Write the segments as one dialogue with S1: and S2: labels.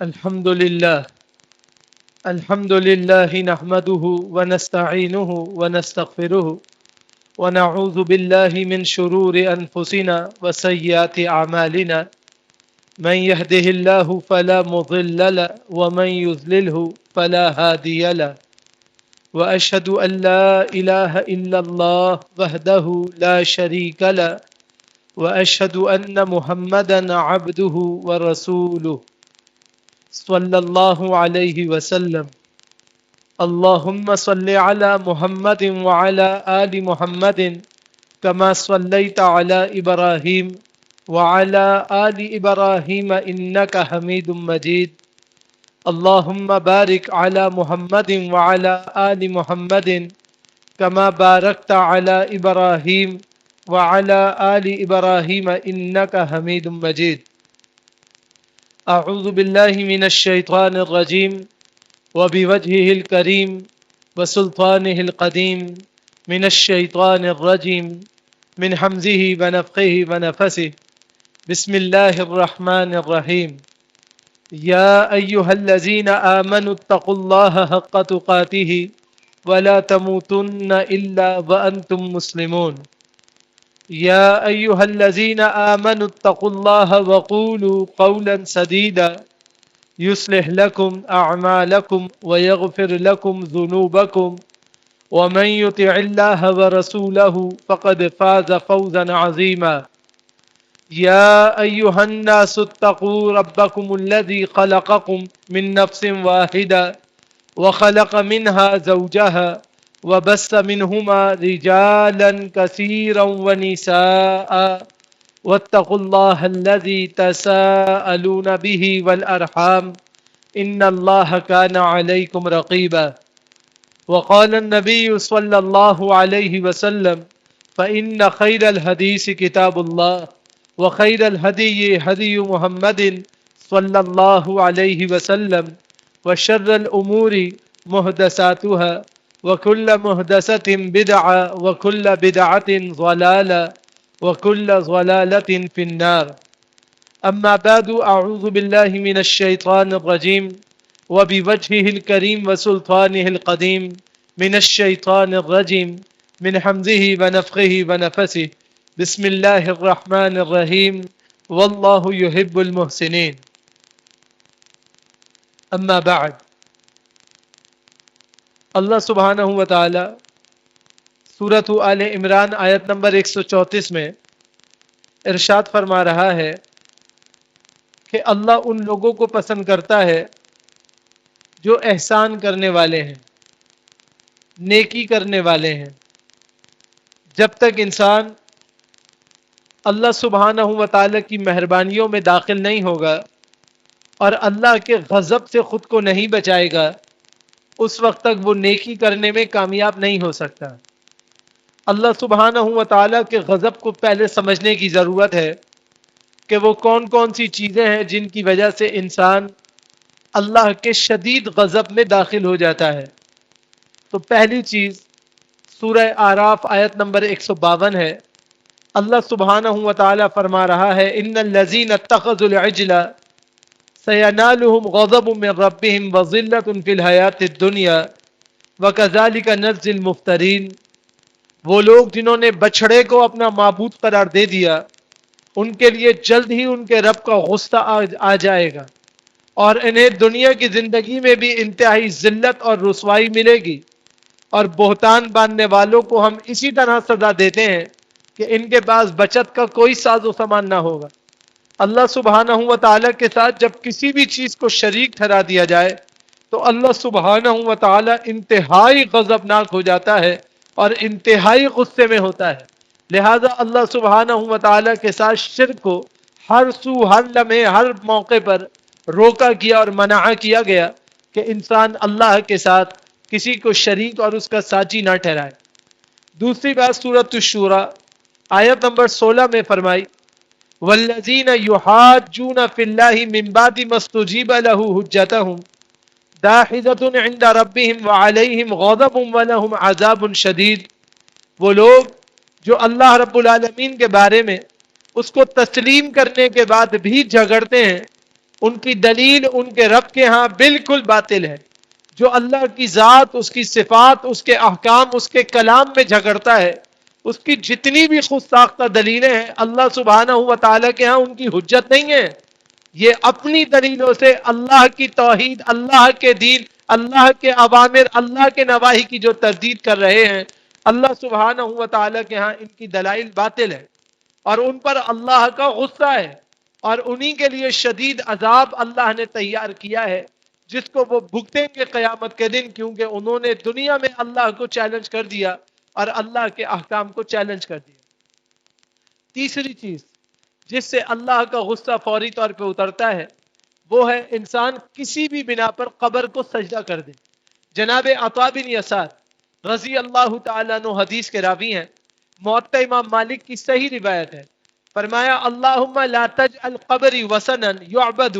S1: الحمد لله نحمده ونستعينه ونستغفره ونعوذ بالله من شرور أنفسنا وسيئات أعمالنا من يهده الله فلا مضل له ومن يضلله فلا هادي له وأشهد أن لا إله إلا الله وحده لا شريك له وأشهد أن محمدا عبده ورسوله صلى الله عليه وسلم. اللهم صل على محمد وعلى آل محمد كما صليت على إبراهيم وعلى آل إبراهيم إنك حميد مجيد. اللهم بارك على محمد وعلى آل محمد كما باركت على إبراهيم وعلى آل إبراهيم إنك حميد مجيد. أعوذ بالله من الشيطان الرجيم وبوجهه الكريم وسلطانه القديم من الشيطان الرجيم من حمزه ونفخه ونفسه. بسم الله الرحمن الرحيم. يا أيها الذين آمنوا اتقوا الله حق تقاته ولا تموتن إلا وأنتم مسلمون. يا أيها الذين آمنوا اتقوا الله وقولوا قولا سديدا يصلح لكم أعمالكم ويغفر لكم ذنوبكم ومن يطع الله ورسوله فقد فاز فوزا عظيما. يا أيها الناس اتقوا ربكم الذي خلقكم من نفس واحدة وخلق منها زوجها وبث منهما رجالا كثيرا ونساء واتقوا الله الذي تساءلون به والأرحام إن الله كان عليكم رقيبا. وقال النبي صلى الله عليه وسلم فإن خير الحديث كتاب الله وخير الهدي هدي محمد صلى الله عليه وسلم وشر الأمور محدثاتها وكل محدثة بدعة وكل بدعة ضلالة وكل ضلالة في النار. أما بعد أعوذ بالله من الشيطان الرجيم وبوجهه الكريم وسلطانه القديم من الشيطان الرجيم من حمزه ونفخه ونفسه. بسم الله الرحمن الرحيم والله يحب المحسنين. اما بعد. اللہ سبحانہ و تعالی سورۃ آل عمران آیت نمبر 134 میں ارشاد فرما رہا ہے کہ اللہ ان لوگوں کو پسند کرتا ہے جو احسان کرنے والے ہیں، نیکی کرنے والے ہیں. جب تک انسان اللہ سبحانہ و تعالی کی مہربانیوں میں داخل نہیں ہوگا اور اللہ کے غضب سے خود کو نہیں بچائے گا، اس وقت تک وہ نیکی کرنے میں کامیاب نہیں ہو سکتا. اللہ سبحانہ و تعالیٰ کے غضب کو پہلے سمجھنے کی ضرورت ہے کہ وہ کون کون سی چیزیں ہیں جن کی وجہ سے انسان اللہ کے شدید غضب میں داخل ہو جاتا ہے. تو پہلی چیز سورہ اعراف آیت نمبر 152 ہے. اللہ سبحانہ و تعالیٰ فرما رہا ہے ان الذین اتخذوا العجل سینالہم غضب من ربہم وذلۃ فی الحیاۃ الدنیا وکذالک نجزی المفترین. وہ لوگ جنہوں نے بچھڑے کو اپنا معبود قرار دے دیا، ان کے لیے جلد ہی ان کے رب کا غصہ آ جائے گا اور انہیں دنیا کی زندگی میں بھی انتہائی ذلت اور رسوائی ملے گی. اور بہتان باندھنے والوں کو ہم اسی طرح سزا دیتے ہیں کہ ان کے پاس بچت کا کوئی ساز و سامان نہ ہوگا. اللہ سبحانہ و تعالیٰ کے ساتھ جب کسی بھی چیز کو شریک ٹھہرا دیا جائے تو اللہ سبحانہ و تعالیٰ انتہائی غضبناک ہو جاتا ہے اور انتہائی غصے میں ہوتا ہے. لہذا اللہ سبحانہ و تعالیٰ کے ساتھ شرک کو ہر سو ہر لمحے ہر موقع پر روکا گیا اور منع کیا گیا کہ انسان اللہ کے ساتھ کسی کو شریک اور اس کا ساتھی نہ ٹھہرائے. دوسری بات سورۃ الشورى آیت نمبر 16 میں فرمائی والذین یحاجون فی اللہ من بعد ما استجیب له حجتهم داحضۃ عند ربهم وعلیہم غضب ولہم عذاب شدید. وہ لوگ جو اللہ رب العالمین کے بارے میں اس کو تسلیم کرنے کے بعد بھی جھگڑتے ہیں، ان کی دلیل ان کے رب کے ہاں بالکل باطل ہے۔ جو اللہ کی ذات، اس کی صفات، اس کے احکام، اس کے کلام میں جھگڑتا ہے، اس کی جتنی بھی خود ساختہ دلیلیں ہیں اللہ سبحانہ و تعالیٰ کے ہاں ان کی حجت نہیں ہے۔ یہ اپنی دلیلوں سے اللہ کی توحید، اللہ کے دین، اللہ کے اوامر، اللہ کے نواہی کی جو تردید کر رہے ہیں، اللہ سبحانہ و تعالیٰ کے ہاں ان کی دلائل باطل ہے اور ان پر اللہ کا غصہ ہے، اور انہی کے لیے شدید عذاب اللہ نے تیار کیا ہے جس کو وہ بھگتیں گے قیامت کے دن، کیونکہ انہوں نے دنیا میں اللہ کو چیلنج کر دیا اور اللہ کے احکام کو چیلنج کر دیا۔ تیسری چیز جس سے اللہ کا غصہ فوری طور پہ اترتا ہے وہ ہے انسان کسی بھی بنا پر قبر کو سجدہ کر دے۔ جناب عطا بن یسار رضی اللہ تعالیٰ عنہ حدیث کے راوی ہیں، موطا امام مالک کی صحیح روایت ہے، فرمایا اللہم لا تجعل قبری وثنا یعبد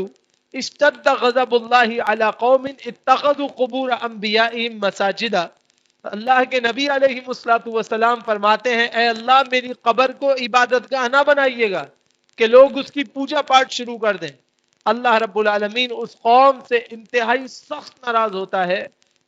S1: اشتد غضب اللہ علی قوم اتخذوا قبور انبیائهم مساجدا۔ اللہ کے نبی علیہ السلام فرماتے ہیں اے اللہ میری قبر کو عبادت گاہ نہ بنائیے گا کہ لوگ اس کی پوجا پاٹ شروع کر دیں۔ اللہ رب العالمین اس قوم سے انتہائی سخت ناراض ہوتا ہے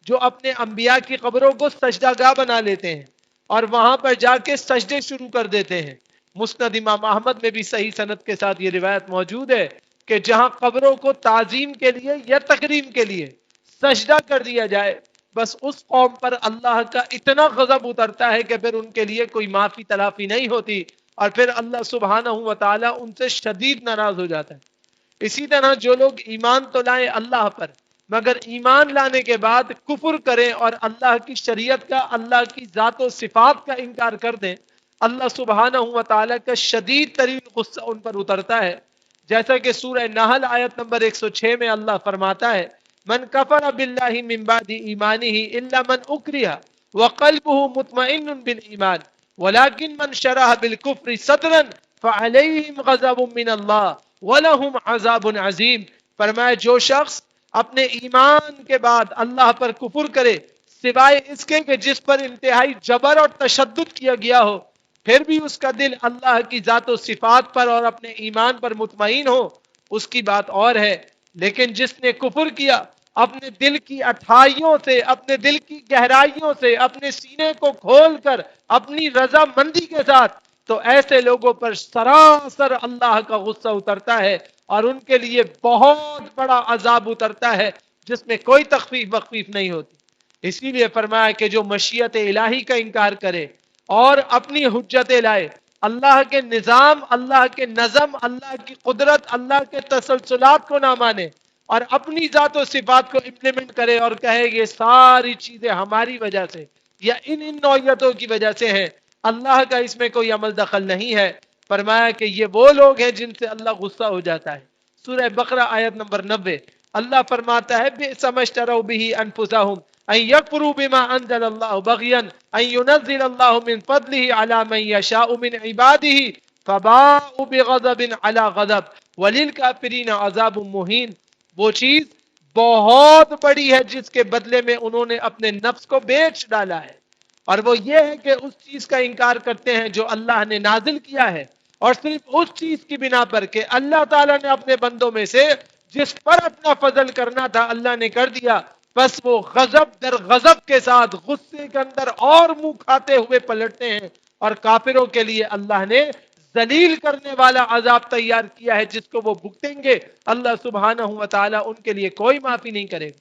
S1: جو اپنے انبیاء کی قبروں کو سجدہ گاہ بنا لیتے ہیں اور وہاں پر جا کے سجدے شروع کر دیتے ہیں۔ مسند امام احمد میں بھی صحیح سند کے ساتھ یہ روایت موجود ہے کہ جہاں قبروں کو تعظیم کے لیے یا تکریم کے لیے سجدہ کر دیا جائے، بس اس قوم پر اللہ کا اتنا غضب اترتا ہے کہ پھر ان کے لیے کوئی معافی تلافی نہیں ہوتی اور پھر اللہ سبحانہ و تعالیٰ ان سے شدید ناراض ہو جاتا ہے۔ اسی طرح جو لوگ ایمان تو لائیں اللہ پر مگر ایمان لانے کے بعد کفر کریں اور اللہ کی شریعت کا، اللہ کی ذات و صفات کا انکار کر دیں، اللہ سبحانہ و تعالیٰ کا شدید ترین غصہ ان پر اترتا ہے۔ جیسا کہ سورہ نحل آیت نمبر 106 میں اللہ فرماتا ہے من کفر باللہ من بعد ایمانہ الا من اکرہ وقلبہ مطمئن بالایمان ولکن من شرح بالکفر صدرا فعلیہم غضب من اللہ وَلَهُمْ عَذَابٌ عَظِيمٌ۔ فرمایا جو شخص اپنے ایمان کے بعد اللہ پر کفر کرے سوائے اس کے کہ جس پر انتہائی جبر اور تشدد کیا گیا ہو، پھر بھی اس کا دل اللہ کی ذات و صفات پر اور اپنے ایمان پر مطمئن ہو، اس کی بات اور ہے۔ لیکن جس نے کفر کیا اپنے دل کی اٹھائیوں سے، اپنے دل کی گہرائیوں سے، اپنے سینے کو کھول کر اپنی رضا مندی کے ساتھ، تو ایسے لوگوں پر سراسر اللہ کا غصہ اترتا ہے اور ان کے لیے بہت بڑا عذاب اترتا ہے جس میں کوئی تخفیف بخفیف نہیں ہوتی۔ اسی لیے فرمایا کہ جو مشیت الہی کا انکار کرے اور اپنی حجت لائے، اللہ کے نظام، اللہ کے نظم، اللہ کی قدرت، اللہ کے تسلسلات کو نہ مانے اور اپنی ذات و صفات کو امپلیمنٹ کرے اور کہے یہ ساری چیزیں ہماری وجہ سے یا ان نوعیتوں کی وجہ سے ہیں، اللہ کا اس میں کوئی عمل دخل نہیں ہے، فرمایا کہ یہ وہ لوگ ہیں جن سے اللہ غصہ ہو جاتا ہے۔ سورہ بقرہ آیت نمبر 90 اللہ فرماتا ہے بئس ما اشتروا به انفسهم ان يكفروا بما انزل الله بغيا ان ينزل الله من فضله على من يشاء من عباده فباءوا بغضب على غضب وللكافرين عذاب مهين۔ وہ چیز بہت بڑی ہے جس کے بدلے میں انہوں نے اپنے نفس کو بیچ ڈالا ہے، اور وہ یہ ہے کہ اس چیز کا انکار کرتے ہیں جو اللہ نے نازل کیا ہے، اور صرف اس چیز کی بنا پر کہ اللہ تعالیٰ نے اپنے بندوں میں سے جس پر اپنا فضل کرنا تھا اللہ نے کر دیا، بس وہ غضب در غضب کے ساتھ غصے کے اندر اور منہ کھاتے ہوئے پلٹتے ہیں، اور کافروں کے لیے اللہ نے ذلیل کرنے والا عذاب تیار کیا ہے جس کو وہ بھگتیں گے، اللہ سبحانہ و تعالیٰ ان کے لیے کوئی معافی نہیں کرے گا۔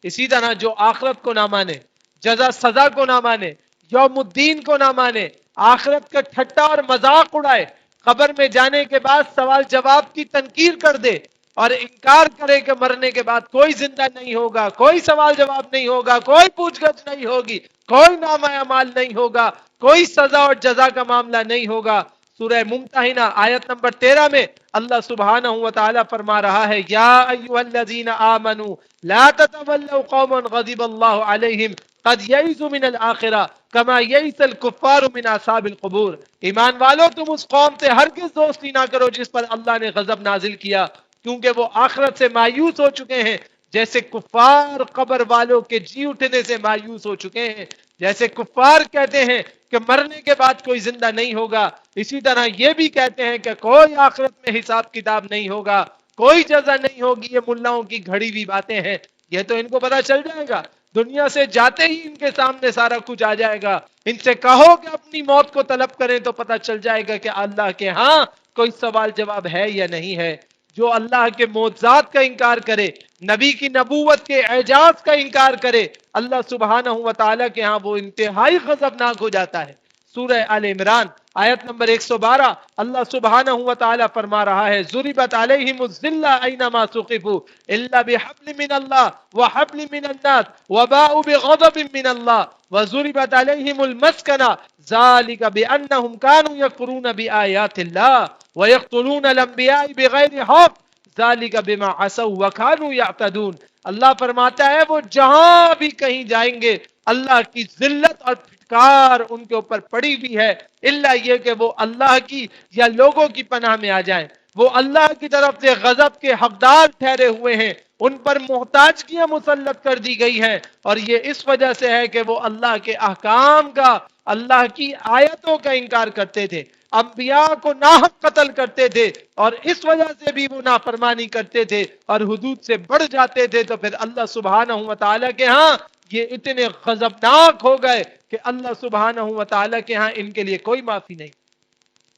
S1: اسی طرح جو آخرت کو نہ مانے، جزا سزا کو نہ مانے، یوم الدین کو نہ مانے، آخرت کا ٹھٹا اور مذاق اڑائے، قبر میں جانے کے بعد سوال جواب کی تنکیر کر دے اور انکار کرے کہ مرنے کے بعد کوئی زندہ نہیں ہوگا، کوئی سوال جواب نہیں ہوگا، کوئی پوچھ گچھ نہیں ہوگی، کوئی نامہ اعمال نہیں ہوگا، کوئی سزا اور جزا کا معاملہ نہیں ہوگا۔ سورہ ممتحنہ آیت نمبر 13 میں اللہ سبحانہ و تعالیٰ فرما رہا ہے یا ایھا الذین آمنوا لا تتولوا قوما غضب اللہ علیہم قد یئسوا من الآخرہ کما یئس الکفار من اصحاب القبور۔ ایمان والو تم اس قوم سے ہرگز دوستی نہ کرو جس پر اللہ نے غضب نازل کیا، کیونکہ وہ آخرت سے مایوس ہو چکے ہیں جیسے کفار قبر والوں کے جی اٹھنے سے مایوس ہو چکے ہیں، جیسے کفار کہتے ہیں کہ مرنے کے بعد کوئی زندہ نہیں ہوگا، اسی طرح یہ بھی کہتے ہیں کہ کوئی آخرت میں حساب کتاب نہیں ہوگا، کوئی جزا نہیں ہوگی، یہ ملاؤں کی گھڑی ہوئی باتیں ہیں، یہ تو ان کو پتا چل جائے گا، دنیا سے جاتے ہی ان کے سامنے سارا کچھ آ جائے گا، ان سے کہو کہ اپنی موت کو طلب کریں تو پتا چل جائے گا کہ اللہ کے ہاں کوئی سوال جواب ہے یا نہیں ہے۔ جو اللہ کے معجزات کا انکار کرے، نبی کی نبوت کے اعجاز کا انکار کرے، اللہ سبحانہ و تعالیٰ کے ہاں وہ انتہائی غضبناک ہو جاتا ہے۔ سورہ آل عمران آیت نمبر 112 اللہ سبحانہ و تعالیٰ فرما رہا ہے، ضربت علیہم الذلہ اینما ثقفوا الا بحبل من اللہ وحبل من الناس وباؤوا بغضب من اللہ وضربت علیہم المسکنہ ذلک بانہم کانوا یکفرون بآیات اللہ ویقتلون الانبیاء بغیر حق ذالک بما عصوا وکانوا یعتدون۔ اللہ فرماتا ہے وہ جہاں بھی کہیں جائیں گے اللہ کی ذلت اور پھٹکار ان کے اوپر پڑی ہوئی ہے، الا یہ کہ وہ اللہ کی یا لوگوں کی پناہ میں آ جائیں، وہ اللہ کی طرف سے غضب کے حقدار ٹھہرے ہوئے ہیں، ان پر محتاجگیاں مسلط کر دی گئی ہیں، اور یہ اس وجہ سے ہے کہ وہ اللہ کے احکام کا، اللہ کی آیتوں کا انکار کرتے تھے، انبیاء کو ناحق قتل کرتے تھے، اور اس وجہ سے بھی وہ نافرمانی کرتے تھے اور حدود سے بڑھ جاتے تھے، تو پھر اللہ سبحانہ و تعالیٰ کے ہاں یہ اتنے غضبناک ہو گئے کہ اللہ سبحانہ و تعالیٰ کے ہاں ان کے لیے کوئی معافی نہیں۔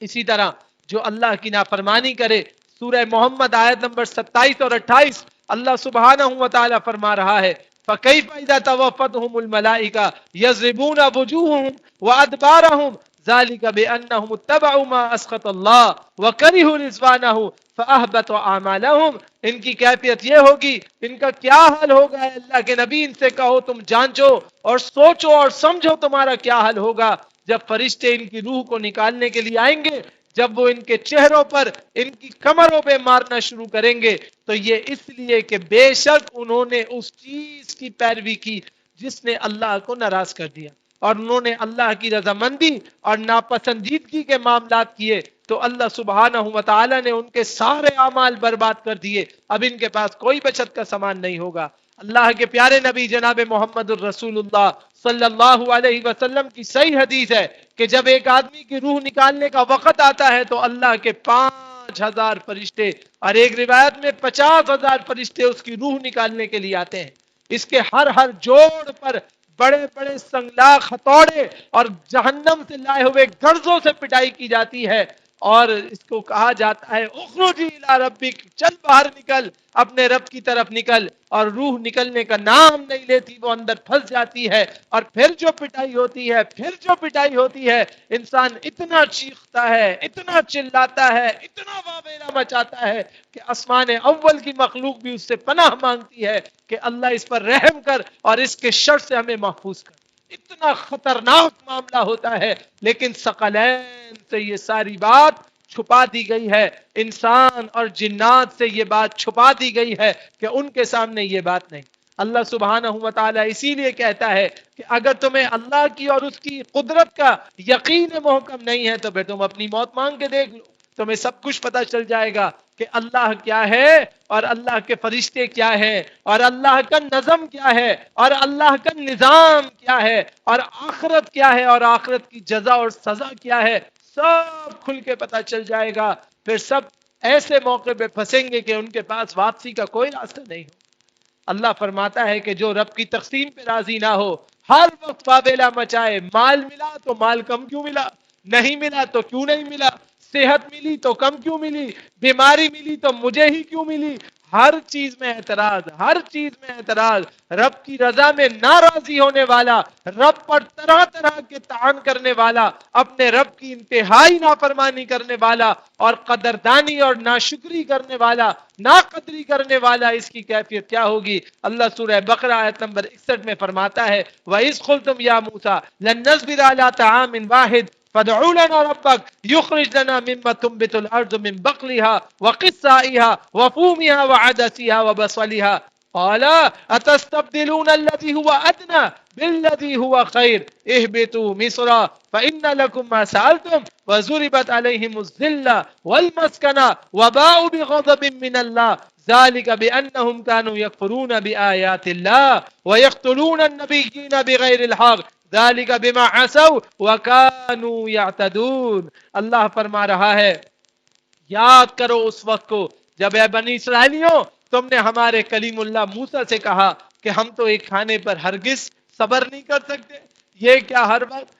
S1: اسی طرح جو اللہ کی نافرمانی کرے، سورہ محمد آیت نمبر 27 اور 28 اللہ سبحانہ و تعالیٰ فرما رہا ہے، فَكَيْفَ إِذَا تَوَفَّتْهُمُ الْمَلَائِكَةُ يَضْرِبُونَ وُجُوهَهُمْ وَأَدْبَارَهُمْ ذَلِكَ بِأَنَّهُمُ اتَّبَعُوا مَا أَسْخَطَ اللَّهَ وَكَرِهُوا رِضْوَانَهُ فَأَحْبَطَ أَعْمَالَهُمْ۔ ان کی کیفیت یہ ہوگی، ان کا کیا حال ہوگا، اللہ کے نبی ان سے کہو تم جانچو اور سوچو اور سمجھو تمہارا کیا حال ہوگا جب فرشتے ان کی روح کو نکالنے کے لیے آئیں گے، جب وہ ان کے چہروں پر، ان کی کمروں پہ مارنا شروع کریں گے، تو یہ اس لیے کہ بے شک انہوں نے اس چیز کی پیروی کی جس نے اللہ کو ناراض کر دیا، اور انہوں نے اللہ کی رضامندی اور ناپسندیدگی کے معاملات کیے، تو اللہ سبحانہ و تعالیٰ نے ان کے سارے اعمال برباد کر دیے، اب ان کے پاس کوئی بچت کا سامان نہیں ہوگا۔ اللہ کے پیارے نبی جناب محمد الرسول اللہ صلی اللہ علیہ وسلم کی صحیح حدیث ہے کہ جب ایک آدمی کی روح نکالنے کا وقت آتا ہے تو اللہ کے 5000 فرشتے اور ایک روایت میں 50,000 فرشتے اس کی روح نکالنے کے لیے آتے ہیں، اس کے ہر جوڑ پر بڑے بڑے سنگلاخ ہتھوڑے اور جہنم سے لائے ہوئے گرزوں سے پٹائی کی جاتی ہے، اور اس کو کہا جاتا ہے اخرجی الی ربک، چل باہر نکل، اپنے رب کی طرف نکل، اور روح نکلنے کا نام نہیں لیتی، وہ اندر پھنس جاتی ہے، اور پھر جو پٹائی ہوتی ہے انسان اتنا چیختا ہے، اتنا چلاتا ہے، اتنا واویلا مچاتا ہے کہ آسمان اول کی مخلوق بھی اس سے پناہ مانگتی ہے کہ اللہ اس پر رحم کر اور اس کے شر سے ہمیں محفوظ کر۔ اتنا خطرناک معاملہ ہوتا ہے، لیکن ثقلین سے یہ ساری بات چھپا دی گئی ہے، انسان اور جنات سے یہ بات چھپا دی گئی ہے کہ ان کے سامنے یہ بات نہیں۔ اللہ سبحانہ و تعالیٰ اسی لیے کہتا ہے کہ اگر تمہیں اللہ کی اور اس کی قدرت کا یقین محکم نہیں ہے تو پھر تم اپنی موت مانگ کے دیکھ لو، تمہیں سب کچھ پتا چل جائے گا کہ اللہ کیا ہے اور اللہ کے فرشتے کیا ہے اور اللہ کا نظم کیا ہے اور اللہ کا نظام کیا ہے اور آخرت کیا ہے اور آخرت کی جزا اور سزا کیا ہے، سب کھل کے پتا چل جائے گا۔ پھر سب ایسے موقع پہ پھنسیں گے کہ ان کے پاس واپسی کا کوئی راستہ نہیں ہو۔ اللہ فرماتا ہے کہ جو رب کی تقسیم پہ راضی نہ ہو، ہر وقت واویلا مچائے، مال ملا تو مال کم کیوں ملا، نہیں ملا تو کیوں نہیں ملا، صحت ملی تو کم کیوں ملی، بیماری ملی تو مجھے ہی کیوں ملی، ہر چیز میں اعتراض، رب کی رضا میں ناراضی ہونے والا، رب پر طرح طرح کے طعن کرنے والا، اپنے رب کی انتہائی نافرمانی کرنے والا اور قدردانی اور ناشکری کرنے والا، ناقدری کرنے والا، اس کی کیفیت کیا ہوگی؟ اللہ سورہ بقرہ آیت نمبر 61 میں فرماتا ہے وَإِذْ قُلْتُمْ يَا مُوسَىٰ لَن نَّصْبِرَ عَلَىٰ طَعَامٍ وَاحِدٍ فَادْعُ لَنَا رَبَّكَ يُخْرِجْ لَنَا مِمَّا تُنبِتُ الْأَرْضُ مِن بَقْلِهَا وَقِثَّائِهَا وَفُومِهَا وَعَدَسِهَا وَبَصَلِهَا قَالَ أَتَسْتَبْدِلُونَ الَّذِي هُوَ أَدْنَىٰ بِالَّذِي هُوَ خَيْرٌ اهْبِطُوا مِصْرَ فَإِنَّ لَكُم مَّا سَأَلْتُمْ وَضُرِبَتْ عَلَيْهِمُ الذِّلَّةُ وَالْمَسْكَنَةُ وَبَاءُوا بِغَضَبٍ مِّنَ اللَّهِ ذَلِكَ بِأَنَّهُمْ كَانُوا يَكْفُرُونَ بِآيَاتِ اللَّهِ وَيَقْتُلُونَ النَّبِيِّينَ بِغَيْرِ الْحَقِّ ذَلِكَ بِمَا عَصَوْا وَكَانُوا يَعْتَدُونَ۔ اللہ فرما رہا ہے یاد کرو اس وقت کو جب اے بنی اسرائیلیوں تم نے ہمارے کلیم اللہ موسیٰ سے کہا کہ ہم تو ایک کھانے پر ہرگز صبر نہیں کر سکتے، یہ کیا ہر وقت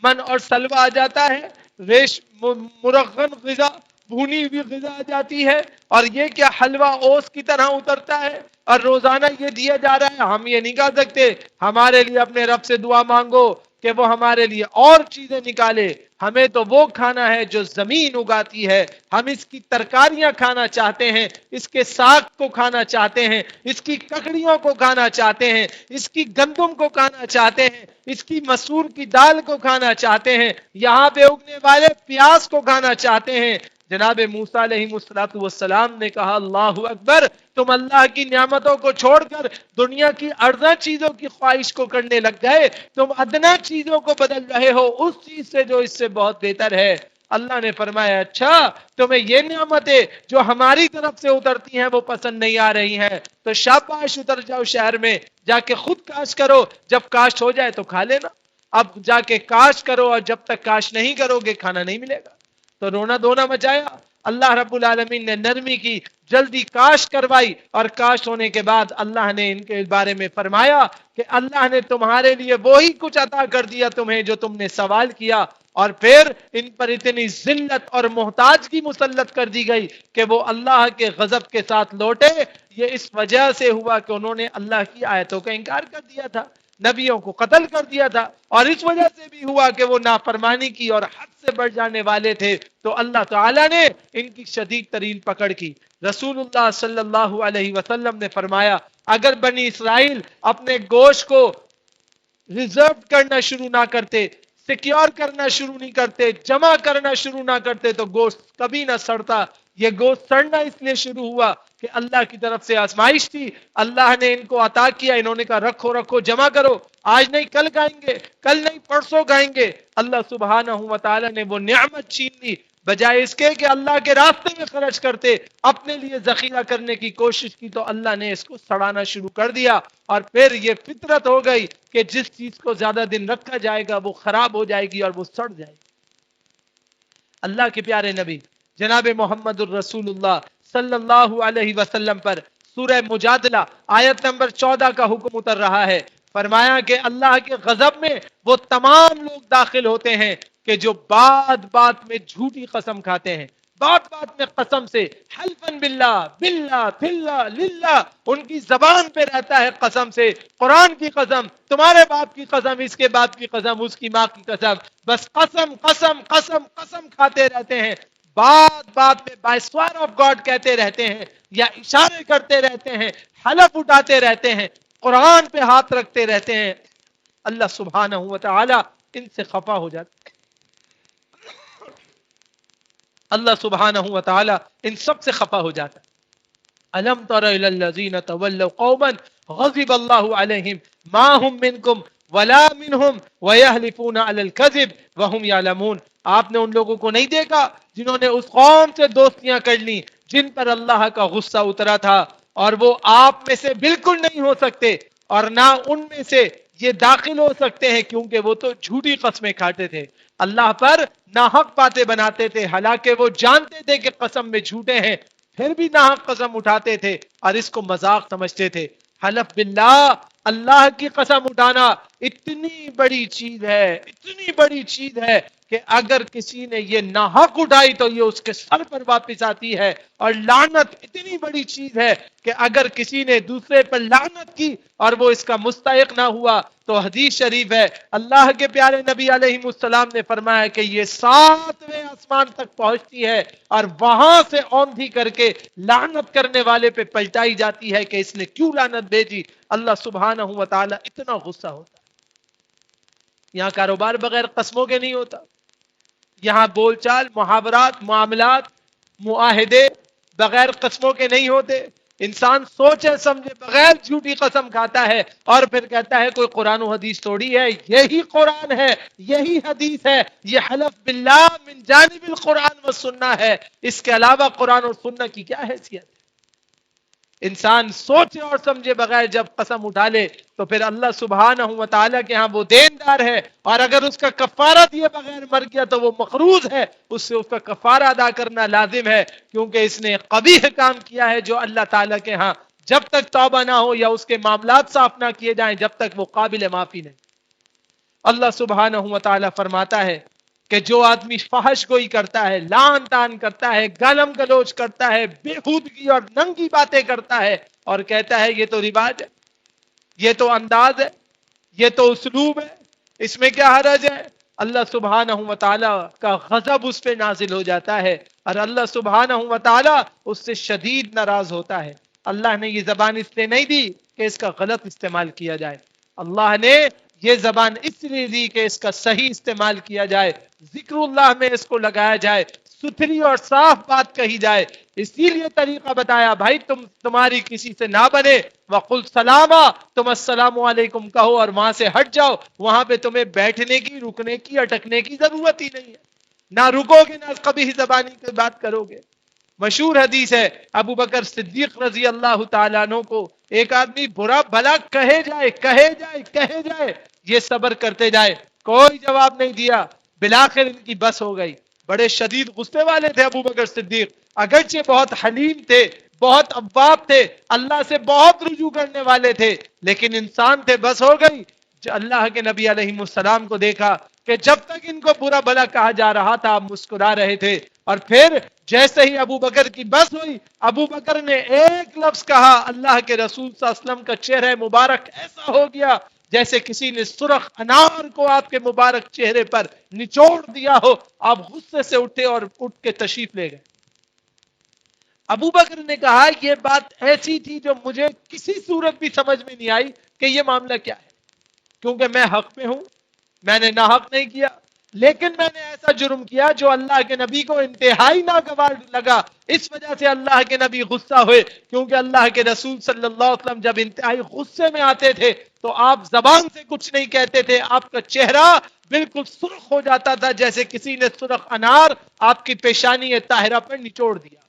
S1: من اور سلوا آ جاتا ہے، ریش مرغن غذا بھونی ہوئی غذا آ جاتی ہے، اور یہ کیا حلوہ اوس کی طرح اترتا ہے اور روزانہ یہ دیا جا رہا ہے، ہم یہ نہیں کر سکتے، ہمارے لیے اپنے رب سے دعا مانگو کہ وہ ہمارے لیے اور چیزیں نکالے، ہمیں تو وہ کھانا ہے جو زمین اگاتی ہے، ہم اس کی ترکاریاں کھانا چاہتے ہیں، اس کے ساگ کو کھانا چاہتے ہیں، اس کی ککڑیوں کو کھانا چاہتے ہیں، اس کی گندم کو کھانا چاہتے ہیں، اس کی مسور کی دال کو کھانا چاہتے ہیں، یہاں پہ اگنے والے پیاز کو کھانا چاہتے ہیں۔ جناب موسیٰ علیہ السلام نے کہا اللہ اکبر، تم اللہ کی نعمتوں کو چھوڑ کر دنیا کی ارزاں چیزوں کی خواہش کو کرنے لگ گئے، تم ادنا چیزوں کو بدل رہے ہو اس چیز سے جو اس سے بہت بہتر ہے۔ اللہ نے فرمایا اچھا تمہیں یہ نعمتیں جو ہماری طرف سے اترتی ہیں وہ پسند نہیں آ رہی ہیں، تو شاباش اتر جاؤ شہر میں جا کے خود کاشت کرو، جب کاشت ہو جائے تو کھا لینا، اب جا کے کاشت کرو اور جب تک کاشت نہیں کرو گے کھانا نہیں ملے گا۔ تو رونا دھونا مچایا، اللہ رب العالمین نے نرمی کی، جلدی کاشت کروائی، اور کاشت ہونے کے بعد اللہ نے ان کے بارے میں فرمایا کہ اللہ نے تمہارے لیے وہی کچھ عطا کر دیا تمہیں جو تم نے سوال کیا، اور پھر ان پر اتنی ذلت اور محتاجگی مسلط کر دی گئی کہ وہ اللہ کے غضب کے ساتھ لوٹے۔ یہ اس وجہ سے ہوا کہ انہوں نے اللہ کی آیتوں کا انکار کر دیا تھا، نبیوں کو قتل کر دیا تھا، اور اس وجہ سے بھی ہوا کہ وہ نافرمانی کی اور حد سے بڑھ جانے والے تھے، تو اللہ تعالیٰ نے ان کی شدید ترین پکڑ کی۔ رسول اللہ صلی اللہ علیہ وسلم نے فرمایا اگر بنی اسرائیل اپنے گوشت کو ریزرو کرنا شروع نہ کرتے، سیکیور کرنا شروع نہیں کرتے، جمع کرنا شروع نہ کرتے، تو گوشت کبھی نہ سڑتا۔ یہ گوشت سڑنا اس لیے شروع ہوا کہ اللہ کی طرف سے آزمائش تھی، اللہ نے ان کو عطا کیا، انہوں نے کہا رکھو رکھو جمع کرو، آج نہیں کل کھائیں گے، کل نہیں پرسوں کھائیں گے۔ اللہ سبحانہ و تعالی نے وہ نعمت چھین لی، بجائے اس کے کہ اللہ کے راستے میں خرچ کرتے، اپنے لیے ذخیرہ کرنے کی کوشش کی، تو اللہ نے اس کو سڑانا شروع کر دیا، اور پھر یہ فطرت ہو گئی کہ جس چیز کو زیادہ دن رکھا جائے گا وہ خراب ہو جائے گی اور وہ سڑ جائے گی۔ اللہ کے پیارے نبی جناب محمد الرسول اللہ صلی اللہ علیہ وسلم پر سورہ مجادلہ آیت نمبر 14 کا حکم اتر رہا ہے، فرمایا کہ اللہ کے غضب میں وہ تمام لوگ داخل ہوتے ہیں کہ جو بات بات میں جھوٹی قسم کھاتے ہیں، بات بات میں قسم سے، حلفن باللہ باللہ باللہ للہ، ان کی زبان پہ رہتا ہے قسم سے، قرآن کی قسم، تمہارے باپ کی قسم، اس کے باپ کی قسم، اس کی ماں کی قسم، بس قسم قسم قسم قسم کھاتے رہتے ہیں، بات بات میں بائی سوار آف گاڈ کہتے رہتے ہیں، یا اشارے کرتے رہتے ہیں، حلف اٹھاتے رہتے ہیں، قرآن پہ ہاتھ رکھتے رہتے ہیں۔ اللہ سبحانہ و تعالی ان سے خفا ہو جاتا ہے، اللہ سبحانہ و تعالی ان سب سے خفا ہو جاتا ہے۔ الم تر الی الذین تولوا قوما غضب اللہ علیہم ما هم منکم ولا منهم ویحلفون علی الکذب وهم یعلمون، آپ نے ان لوگوں کو نہیں دیکھا جنہوں نے اس قوم سے دوستیاں کر لی جن پر اللہ کا غصہ اترا تھا، اور وہ آپ میں سے بالکل نہیں ہو سکتے، اور نہ ان میں سے یہ داخل ہو سکتے ہیں، کیونکہ وہ تو جھوٹی قسمیں کھاتے تھے، اللہ پر ناحق باتیں بناتے تھے، حالانکہ وہ جانتے تھے کہ قسم میں جھوٹے ہیں، پھر بھی ناحق قسم اٹھاتے تھے اور اس کو مذاق سمجھتے تھے۔ حلف باللہ، اللہ کی قسم اٹھانا اتنی بڑی چیز ہے، اتنی بڑی چیز ہے کہ اگر کسی نے یہ ناحق اٹھائی تو یہ اس کے سر پر واپس آتی ہے، اور لعنت اتنی بڑی چیز ہے کہ اگر کسی نے دوسرے پر لعنت کی اور وہ اس کا مستحق نہ ہوا تو حدیث شریف ہے، اللہ کے پیارے نبی علیہ السلام نے فرمایا کہ یہ 7ویں آسمان تک پہنچتی ہے اور وہاں سے اوندھی کر کے لعنت کرنے والے پہ پلٹائی جاتی ہے کہ اس نے کیوں لعنت بھیجی۔ اللہ سبحانہ و تعالی اتنا غصہ ہوتا ہے۔ یہاں کاروبار بغیر قسموں کے نہیں ہوتا، یہاں بول چال، محاورات، معاملات، معاہدے بغیر قسموں کے نہیں ہوتے۔ انسان سوچے سمجھے بغیر جھوٹی قسم کھاتا ہے اور پھر کہتا ہے کوئی قرآن و حدیث توڑی ہے، یہی قرآن ہے، یہی حدیث ہے، یہ حلف باللہ من جانب القرآن و سنہ ہے، اس کے علاوہ قرآن اور سنہ کی کیا حیثیت ہے؟ انسان سوچے اور سمجھے بغیر جب قسم اٹھا لے تو پھر اللہ سبحانہ و تعالیٰ کے ہاں وہ دیندار ہے، اور اگر اس کا کفارہ دیے بغیر مر گیا تو وہ مقروض ہے، اس کا کفارہ ادا کرنا لازم ہے، کیونکہ اس نے قبیح کام کیا ہے جو اللہ تعالیٰ کے ہاں جب تک توبہ نہ ہو یا اس کے معاملات صاف نہ کیے جائیں جب تک وہ قابل معافی نہیں۔ اللہ سبحانہ و تعالیٰ فرماتا ہے کہ جو آدمی فحش گوئی کرتا ہے، لعن طعن کرتا ہے، گالم گلوچ کرتا ہے، بےہودگی اور ننگی باتیں کرتا ہے اور کہتا ہے یہ تو رواج ہے، یہ تو انداز ہے، یہ تو اسلوب ہے، اس میں کیا حرج ہے، اللہ سبحانہ و تعالیٰ کا غضب اس پہ نازل ہو جاتا ہے، اور اللہ سبحانہ و تعالیٰ اس سے شدید ناراض ہوتا ہے۔ اللہ نے یہ زبان اس لیے نہیں دی کہ اس کا غلط استعمال کیا جائے، اللہ نے یہ زبان اس لیے دی کہ اس کا صحیح استعمال کیا جائے، ذکر اللہ میں اس کو لگایا جائے، ستھری اور صاف بات کہی جائے، اسی لیے طریقہ بتایا بھائی تمہاری کسی سے نہ بنے، وقل سلاما، تم السلام علیکم کہو اور وہاں سے ہٹ جاؤ، وہاں پہ تمہیں بیٹھنے کی، رکنے کی، اٹکنے کی ضرورت ہی نہیں ہے، نہ رکو گے نہ قبیح زبانی کی بات کرو گے۔ مشہور حدیث ہے، ابو بکر صدیق رضی اللہ تعالیٰ عنہ کو ایک آدمی برا بھلا کہے جائے یہ صبر کرتے جائے، کوئی جواب نہیں دیا، بالآخر ان کی بس ہو گئی، بڑے شدید غصے والے تھے ابو بکر صدیق، اگرچہ بہت حلیم تھے، بہت اواب تھے، اللہ سے بہت رجوع کرنے والے تھے، لیکن انسان تھے، بس ہو گئی۔ اللہ کے نبی علیہ السلام کو دیکھا کہ جب تک ان کو برا بھلا کہا جا رہا تھا آپ مسکرا رہے تھے، اور پھر جیسے ہی ابو بکر کی بس ہوئی، ابو بکر نے ایک لفظ کہا، اللہ کے رسول صلی اللہ علیہ وسلم کا چہرہ مبارک ایسا ہو گیا جیسے کسی نے سرخ انار کو آپ کے مبارک چہرے پر نچوڑ دیا ہو، آپ غصے سے اٹھے اور اٹھ کے تشریف لے گئے۔ ابو بکر نے کہا یہ بات ایسی تھی جو مجھے کسی صورت بھی سمجھ میں نہیں آئی کہ یہ معاملہ کیا ہے، کیونکہ میں حق میں ہوں، میں نے ناحق نہیں کیا، لیکن میں نے ایسا جرم کیا جو اللہ کے نبی کو انتہائی ناگوار لگا، اس وجہ سے اللہ کے نبی غصہ ہوئے، کیونکہ اللہ کے رسول صلی اللہ علیہ وسلم جب انتہائی غصے میں آتے تھے تو آپ زبان سے کچھ نہیں کہتے تھے، آپ کا چہرہ بالکل سرخ ہو جاتا تھا جیسے کسی نے سرخ انار آپ کی پیشانی طاہرہ پر نچوڑ دیا۔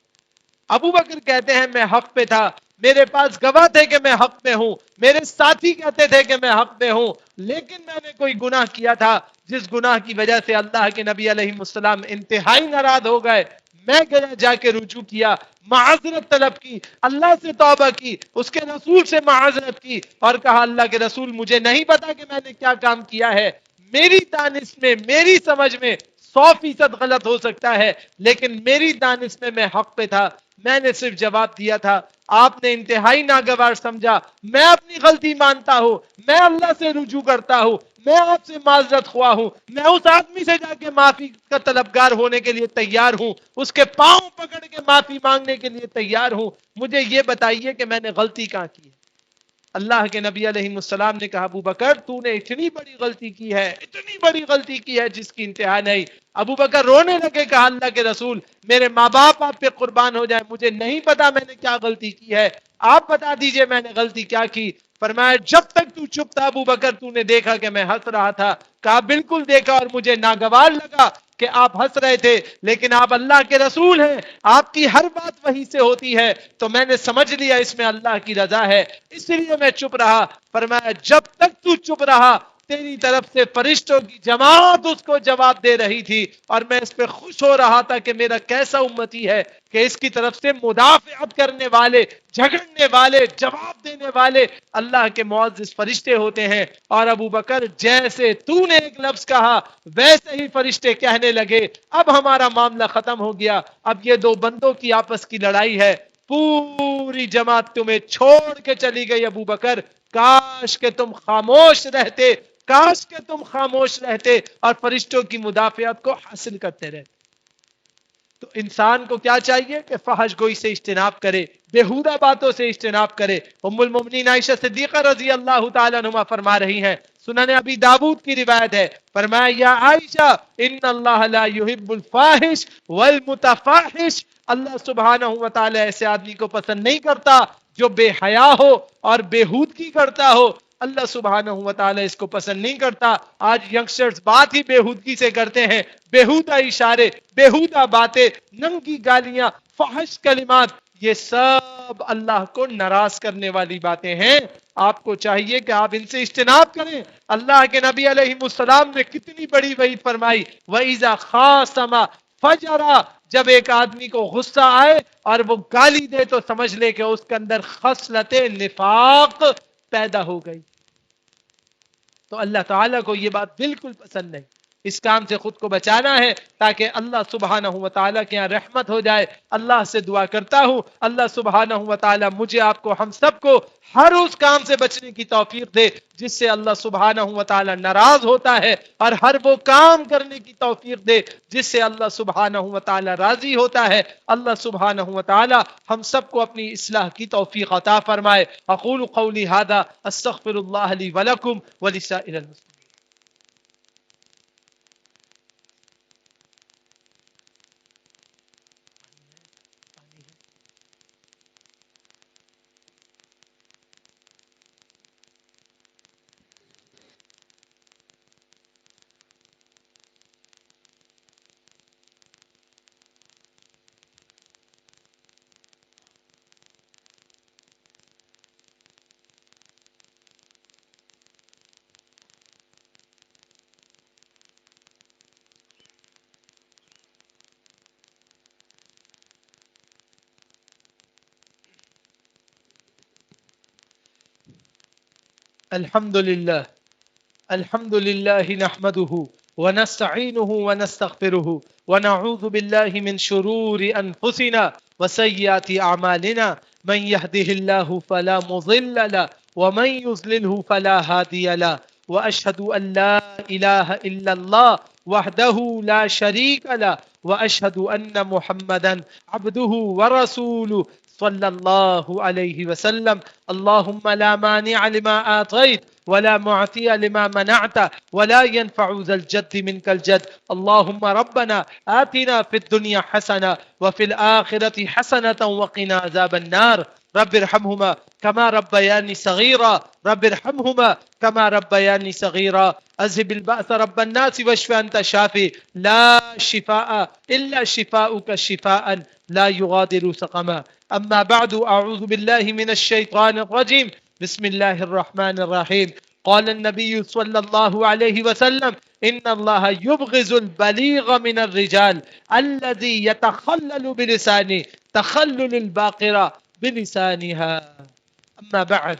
S1: ابو بکر کہتے ہیں میں حق پہ تھا، میرے پاس گواہ تھے کہ میں حق میں ہوں، میرے ساتھی کہتے تھے کہ میں حق میں ہوں، لیکن میں نے کوئی گناہ کیا تھا جس گناہ کی وجہ سے اللہ کے نبی علیہ السلام انتہائی ناراض ہو گئے۔ میں گیا جا کے رجوع کیا، معذرت طلب کی، اللہ سے توبہ کی، اس کے رسول سے معذرت کی اور کہا اللہ کے رسول مجھے نہیں پتا کہ میں نے کیا کام کیا ہے، میری دانش میں، میری سمجھ میں 100% غلط ہو سکتا ہے، لیکن میری دانش میں حق پہ تھا، میں نے صرف جواب دیا تھا، آپ نے انتہائی ناگوار سمجھا، میں اپنی غلطی مانتا ہوں، میں اللہ سے رجوع کرتا ہوں، میں آپ سے معذرت خواہ ہوں، میں اس آدمی سے جا کے معافی کا طلبگار ہونے کے لیے تیار ہوں، اس کے پاؤں پکڑ کے معافی مانگنے کے لیے تیار ہوں، مجھے یہ بتائیے کہ میں نے غلطی کہاں کی ہے۔ اللہ کے نبی علیہ السلام نے کہا ابو بکر تو نے اتنی بڑی غلطی کی ہے، اتنی بڑی غلطی کی ہے جس کی انتہا نہیں۔ ابو بکر رونے لگے، کہا اللہ کے رسول میرے ماں باپ آپ پہ قربان ہو جائے، مجھے نہیں پتا میں نے کیا غلطی کی ہے، آپ بتا دیجئے میں نے غلطی کیا کی۔ فرمایا جب تک تو چپ تھا ابو بکر تو نے دیکھا کہ میں ہنس رہا تھا، کہا بالکل دیکھا اور مجھے ناگوار لگا کہ آپ ہنس رہے تھے، لیکن آپ اللہ کے رسول ہیں، آپ کی ہر بات وحی سے ہوتی ہے، تو میں نے سمجھ لیا اس میں اللہ کی رضا ہے، اس لیے میں چپ رہا۔ فرمایا جب تک تو چپ رہا تیری طرف سے فرشتوں کی جماعت اس کو جواب دے رہی تھی، اور میں اس پہ خوش ہو رہا تھا کہ میرا کیسا امتی ہے کہ اس کی طرف سے مدافعت کرنے والے، جھگڑنے والے، جواب دینے والے اللہ کے معزز فرشتے ہوتے ہیں۔ اور ابو بکر جیسے تو نے ایک لفظ کہا ویسے ہی فرشتے کہنے لگے اب ہمارا معاملہ ختم ہو گیا، اب یہ دو بندوں کی آپس کی لڑائی ہے، پوری جماعت تمہیں چھوڑ کے چلی گئی ابو بکر، کاش کہ تم خاموش رہتے، کاش کہ تم خاموش رہتے اور فرشتوں کی مدافعت کو حاصل کرتے رہتے۔ تو انسان کو کیا چاہیے کہ فحش گوئی سے اجتناب کرے، بیہودہ باتوں سے اجتناب کرے۔ ام المؤمنین عائشہ صدیقہ رضی اللہ تعالیٰ عنہا فرما رہی ہیں، سنن ابی داؤد کی روایت ہے، فرمایا یا عائشہ ان اللہ لا يحب الفاحش والمتفاحش، اللہ سبحانہ و تعالیٰ ایسے آدمی کو پسند نہیں کرتا جو بے حیا ہو اور بیہودگی کرتا ہو، اللہ سبحانہ و تعالیٰ اس کو پسند نہیں کرتا۔ آج ینگسٹرز بات ہی بیہودگی سے کرتے ہیں، بیہودہ اشارے، بیہودہ باتیں، ننگی گالیاں، فحش کلمات، یہ سب اللہ کو ناراض کرنے والی باتیں ہیں. آپ کو چاہیے کہ آپ ان سے اجتناب کریں. اللہ کے نبی علیہ السلام نے کتنی بڑی وعید فرمائی, وَإِذَا خَاصَمَ فَجَرَ, جب ایک آدمی کو غصہ آئے اور وہ گالی دے تو سمجھ لے کہ اس کے اندر خصلت نفاق پیدا ہو گئی. تو اللہ تعالیٰ کو یہ بات بالکل پسند نہیں. اس کام سے خود کو بچانا ہے تاکہ اللہ سبحانہ و تعالیٰ کے یہاں رحمت ہو جائے. اللہ سے دعا کرتا ہوں اللہ سبحانہ و تعالیٰ مجھے, آپ کو, ہم سب کو ہر اس کام سے بچنے کی توفیق دے جس سے اللہ سبحانہ و تعالیٰ ناراض ہوتا ہے, اور ہر وہ کام کرنے کی توفیق دے جس سے اللہ سبحانہ و تعالیٰ راضی ہوتا ہے. اللہ سبحانہ و تعالیٰ ہم سب کو اپنی اصلاح کی توفیق عطا فرمائے. اقول قولی ھذا استغفر اللہ لی ولکم ولسائر المسلمین. الحمد لله الحمد لله نحمده ونستعينه ونستغفره ونعوذ بالله من شرور أنفسنا وسيئات أعمالنا. من يهده الله فلا مضل له ومن يضلله فلا هادي له. وأشهد أن لا إله إلا الله وحده لا شريك له وأشهد أن محمدا عبده ورسوله صلى الله عليه وسلم. اللهم لا مانع لما آتيت ولا معطي لما منعت ولا ينفع ذا الجد منك الجد. اللهم ربنا آتنا في الدنيا حسنة وفي الآخرة حسنة وقنا عذاب النار. رب ارحمهما كما ربياني صغيرا رب ارحمهما كما ربياني صغيرا. اذهب البأس رب الناس واشف أنت الشافي لا شفاء إلا شفاؤك شفاء لا يغادر سقما. أما بعد أعوذ بالله من الشيطان الرجيم. بسم الله الرحمن الرحيم. قال النبي صلى الله عليه وسلم إن الله يبغض البليغ من الرجال الذي يتخلل بلسانه تخلل الباقرة بلسانها. اما بعد,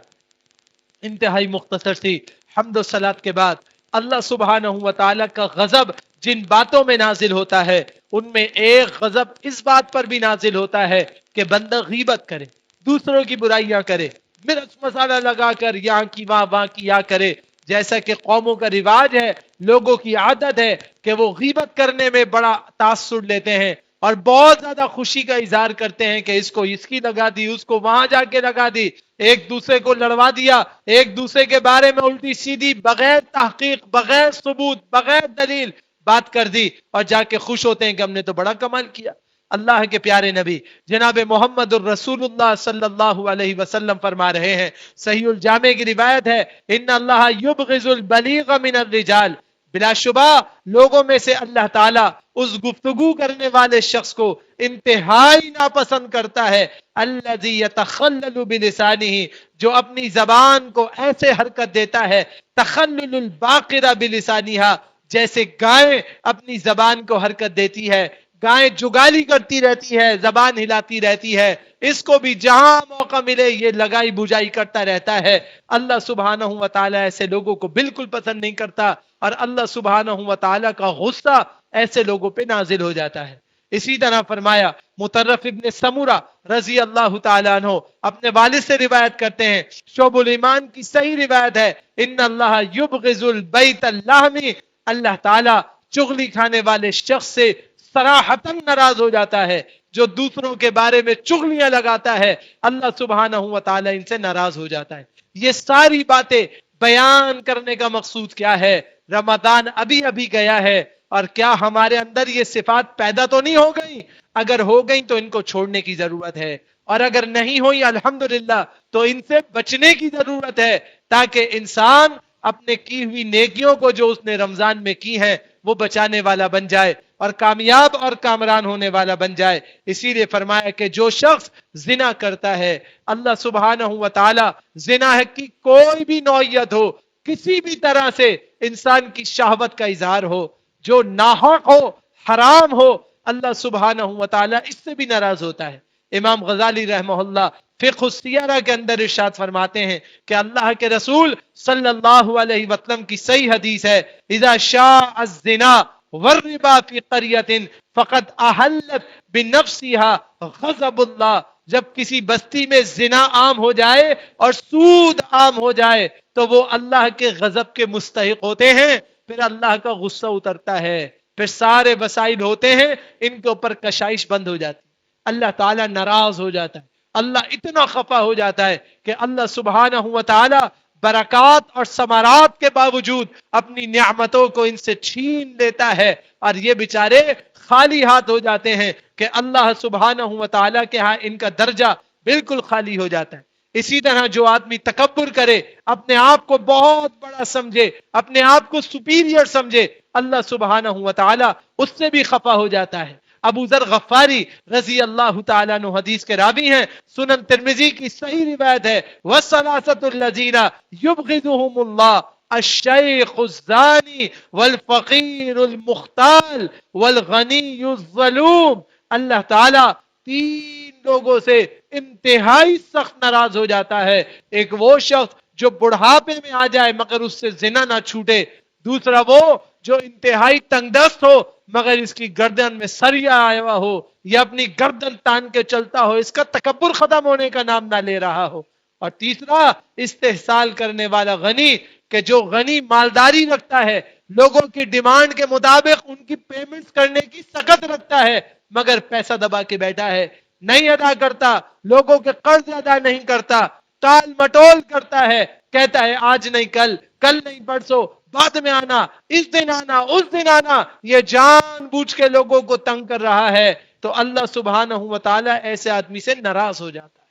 S1: انتہائی مختصر سی حمد و صلات کے بعد اللہ سبحانہ و تعالیٰ کا غضب جن باتوں میں نازل ہوتا ہے ان میں ایک غضب اس بات پر بھی نازل ہوتا ہے کہ بندہ غیبت کرے, دوسروں کی برائیاں کرے, مرچ مسالہ لگا کر یہاں کی وہاں کی یہاں کرے. جیسا کہ قوموں کا رواج ہے, لوگوں کی عادت ہے کہ وہ غیبت کرنے میں بڑا تاثر لیتے ہیں اور بہت زیادہ خوشی کا اظہار کرتے ہیں کہ اس کو اس کی لگا دی, اس کو وہاں جا کے لگا دی, ایک دوسرے کو لڑوا دیا, ایک دوسرے کے بارے میں الٹی سیدھی بغیر تحقیق بغیر ثبوت بغیر دلیل بات کر دی اور جا کے خوش ہوتے ہیں کہ ہم نے تو بڑا کمال کیا. اللہ کے پیارے نبی جناب محمد الرسول اللہ صلی اللہ علیہ وسلم فرما رہے ہیں, صحیح الجامع کی روایت ہے, ان اللہ یبغض البلیغ من الرجال, بلا شبہ لوگوں میں سے اللہ تعالیٰ اس گفتگو کرنے والے شخص کو انتہائی ناپسند کرتا ہے, الذی یتخلل بلسانہ, جو اپنی زبان کو ایسے حرکت دیتا ہے, تخلل الباقرہ بلسانہا, جیسے گائے اپنی زبان کو حرکت دیتی ہے, گائے جگالی کرتی رہتی ہے, زبان ہلاتی رہتی ہے, اس کو بھی جہاں موقع ملے یہ لگائی بجائی کرتا رہتا ہے. اللہ سبحانہ و تعالیٰ ایسے لوگوں کو بالکل پسند نہیں کرتا اور اللہ سبحانہ و تعالیٰ کا غصہ ایسے لوگوں پہ نازل ہو جاتا ہے. اسی طرح فرمایا, مطرف ابن سمورہ رضی اللہ تعالیٰ عنہ اپنے والد سے روایت کرتے ہیں, شعب الایمان کی صحیح روایت ہے, ان اللہ یبغض البیت اللحمی, اللہ تعالیٰ چغلی کھانے والے شخص سے صراحتاً ناراض ہو جاتا ہے جو دوسروں کے بارے میں چغلیاں لگاتا ہے. اللہ سبحانہ و تعالیٰ ان سے ناراض ہو جاتا ہے. یہ ساری باتیں بیان کرنے کا مقصود کیا ہے؟ رمضان ابھی ابھی گیا ہے اور کیا ہمارے اندر یہ صفات پیدا تو نہیں ہو گئی؟ اگر ہو گئی تو ان کو چھوڑنے کی ضرورت ہے, اور اگر نہیں ہوئی الحمدللہ تو ان سے بچنے کی ضرورت ہے تاکہ انسان اپنے کی ہوئی نیکیوں کو جو اس نے رمضان میں کی ہیں وہ بچانے والا بن جائے. اور کامیاب اور کامران ہونے والا بن جائے۔ اسی لیے فرمایا کہ جو شخص زنا کرتا ہے، اللہ سبحانہ و تعالی زنا ہے کی کوئی بھی نوعیت ہو، کسی بھی طرح سے انسان کی شہوت کا اظہار ہو، جو ناحق ہو، حرام ہو، اللہ سبحانہ و تعالی اس سے بھی ناراض ہوتا ہے۔ امام غزالی رحمہ اللہ فقہ السیرہ کے اندر ارشاد فرماتے ہیں کہ اللہ کے رسول صلی اللہ علیہ وسلم کی صحیح حدیث ہے، اذا شاء الزنا والربا فی قریۃ فقد احلت بنفسها غضب اللہ۔ جب کسی بستی میں زنا عام ہو جائے اور سود عام ہو جائے تو وہ اللہ کے غضب کے مستحق ہوتے ہیں، پھر اللہ کا غصہ اترتا ہے، پھر سارے وسائل ہوتے ہیں ان کے اوپر کشائش بند ہو جاتی، اللہ تعالیٰ ناراض ہو جاتا ہے، اللہ اتنا خفا ہو جاتا ہے کہ اللہ سبحانہ و تعالی برکات اور ثمرات کے باوجود اپنی نعمتوں کو ان سے چھین لیتا ہے، اور یہ بیچارے خالی ہاتھ ہو جاتے ہیں کہ اللہ سبحانہ و تعالی کے ہاں ان کا درجہ بالکل خالی ہو جاتا ہے۔ اسی طرح جو آدمی تکبر کرے، اپنے آپ کو بہت بڑا سمجھے، اپنے آپ کو سپیریئر سمجھے، اللہ سبحانہ و تعالی اس سے بھی خفا ہو جاتا ہے۔ ابو ذر غفاری رضی اللہ تعالیٰ عنہ حدیث کے راوی ہیں، سنن ترمذی کی صحیح روایت ہے، وَالثَّلَاثَةُ الَّذِينَ يُبْغِضُهُمُ اللَّهُ الشَّيْخُ الزَّانِي وَالْفَقِيرُ الْمُخْتَالُ وَالْغَنِيُّ الظَّلُومُ۔ اللہ تعالیٰ تین لوگوں سے انتہائی سخت ناراض ہو جاتا ہے۔ ایک وہ شخص جو بڑھاپے میں آ جائے مگر اس سے زنا نہ چھوٹے، دوسرا وہ جو انتہائی تنگ دست ہو مگر اس کی گردن میں سریا آیا ہوا ہو یا اپنی گردن تان کے چلتا ہو، اس کا تکبر ختم ہونے کا نام نہ لے رہا ہو، اور تیسرا استحصال کرنے والا غنی، کہ جو غنی مالداری رکھتا ہے، لوگوں کی ڈیمانڈ کے مطابق ان کی پیمنٹس کرنے کی سخت رکھتا ہے مگر پیسہ دبا کے بیٹھا ہے، نہیں ادا کرتا، لوگوں کے قرض ادا نہیں کرتا، ٹال مٹول کرتا ہے، کہتا ہے آج نہیں کل، کل نہیں پرسوں، بعد میں آنا، اس دن آنا، اس دن آنا، یہ جان بوجھ کے لوگوں کو تنگ کر رہا ہے، تو اللہ سبحانہ و تعالی ایسے آدمی سے ناراض ہو جاتا ہے۔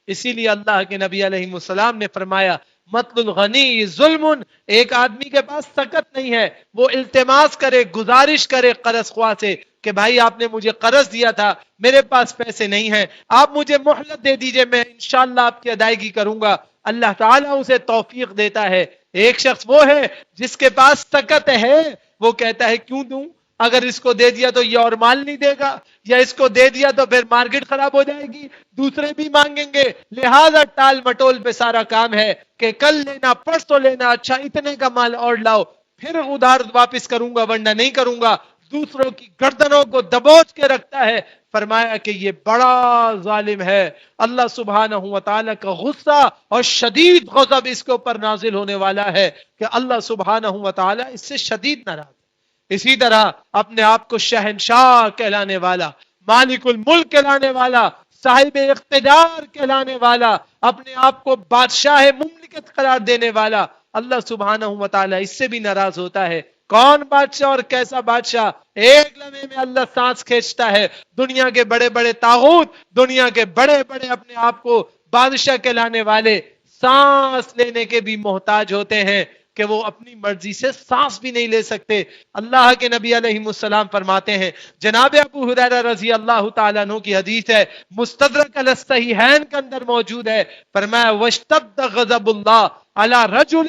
S1: اسی لیے اللہ کے نبی علیہ السلام نے فرمایا مطل الغنی ظلم، ایک آدمی کے پاس سکت نہیں ہے، وہ التماس کرے، گزارش کرے قرض خواہ سے کہ بھائی آپ نے مجھے قرض دیا تھا، میرے پاس پیسے نہیں ہیں، آپ مجھے مہلت دے دیجئے، میں انشاءاللہ آپ کی ادائیگی کروں گا، اللہ تعالیٰ اسے توفیق دیتا ہے۔ ایک شخص وہ ہے جس کے پاس سکت ہے، وہ کہتا ہے کیوں دوں، اگر اس کو دے دیا تو یہ اور مال نہیں دے گا، یا اس کو دے دیا تو پھر مارکیٹ خراب ہو جائے گی، دوسرے بھی مانگیں گے، لہذا ٹال مٹول پہ سارا کام ہے کہ کل لینا، پرسوں لینا، اچھا اتنے کا مال اور لاؤ، پھر ادھار واپس کروں گا ورنہ نہیں کروں گا، دوسروں کی گردنوں کو دبوچ کے رکھتا ہے۔ فرمایا کہ یہ بڑا ظالم ہے، اللہ سبحانہ و تعالی کا غصہ اور شدید غضب اس کے اوپر نازل ہونے والا ہے کہ اللہ سبحانہ و تعالی اس سے شدید ناراض ہے۔ اسی طرح اپنے آپ کو شہنشاہ کہلانے والا، مالک الملک کہلانے والا، صاحب اقتدار کہلانے والا، اپنے آپ کو بادشاہ مملکت قرار دینے والا، اللہ سبحانہ و تعالی اس سے بھی ناراض ہوتا ہے۔ کون بادشاہ اور کیسا بادشاہ؟ ایک لمحے میں اللہ سانس کھینچتا ہے۔ دنیا کے بڑے بڑے طاغوت، دنیا کے بڑے بڑے اپنے آپ کو بادشاہ کہلانے والے سانس لینے کے بھی محتاج ہوتے ہیں کہ وہ اپنی مرضی سے سانس بھی نہیں لے سکتے۔ اللہ کے نبی علیہ السلام فرماتے ہیں، جناب ابو ہریرہ رضی اللہ تعالیٰ عنہ کی حدیث ہے، مستدرک علی الصحیحین کے اندر موجود ہے، فرمایا واشتد غضب اللہ علی رجل